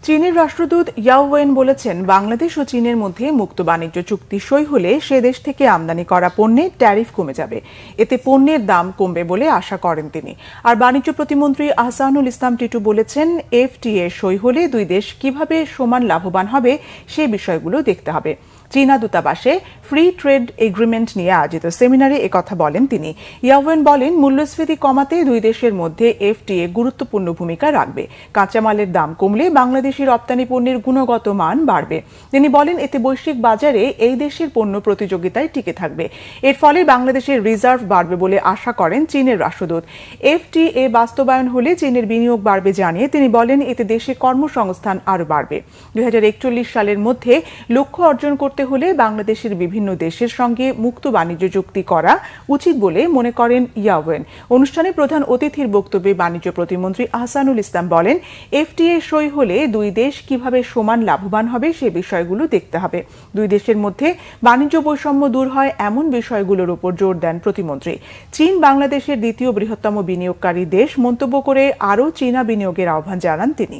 চীনের রাষ্ট্রদূত ইয়াও ওয়েন বলেছেন, বাংলাদেশ ও চীনের মধ্যে মুক্ত বাণিজ্য চুক্তি সই হলে সে দেশ থেকে আমদানি করা পণ্যের ট্যারিফ কমে যাবে। এতে পণ্যের দাম কমবে বলে আশা করেন তিনি। আর বাণিজ্য প্রতিমন্ত্রী আহসানুল ইসলাম টিটু বলেছেন, এফটিএ সই হলে দুই দেশ কিভাবে সমান লাভবান হবে সে বিষয়গুলো দেখতে হবে। চীনা দূতাবাসে ফ্রি ট্রেড এগ্রিমেন্ট নিয়ে আয়োজিত সেমিনারে একথা বলেন তিনি। ইয়াওয়েন বলেন, মূল্যস্ফীতি কমাতে দুই দেশের মধ্যে এফটিএ গুরুত্বপূর্ণ ভূমিকা রাখবে। কাঁচামালের দাম কমলে বাংলাদেশি রপ্তানি পণ্যের গুণগত মান বাড়বে। তিনি বলেন, এতে বৈশ্বিক বাজারে এই দেশের পণ্য প্রতিযোগিতায় টিকে থাকবে। এর ফলে বাংলাদেশের রিজার্ভ বাড়বে বলে আশা করেন চীনের রাষ্ট্রদূত। এফটিএ বাস্তবায়ন হলে চীনের বিনিয়োগ বাড়বে জানিয়ে তিনি বলেন, এতে দেশে কর্মসংস্থান আরও বাড়বে। 2041 সালের মধ্যে লক্ষ্য অর্জন করতে হলে বাংলাদেশের বিভিন্ন দেশের সঙ্গে মুক্ত বাণিজ্য চুক্তি করা উচিত বলে মনে করেন ইয়াওয়েন। অনুষ্ঠানে প্রধান অতিথির বক্তব্যে বাণিজ্য প্রতিমন্ত্রী আহসানুল ইসলাম বলেন, এফটিএ সই হলে দুই দেশ কিভাবে সমান লাভবান হবে সে বিষয়গুলো দেখতে হবে। দুই দেশের মধ্যে বাণিজ্য বৈষম্য দূর হয় এমন বিষয়গুলোর উপর জোর দেন প্রতিমন্ত্রী। চীন বাংলাদেশের দ্বিতীয় বৃহত্তম বিনিয়োগকারী দেশ মন্তব্য করে আরও চীনা বিনিয়োগের আহ্বান জানান তিনি।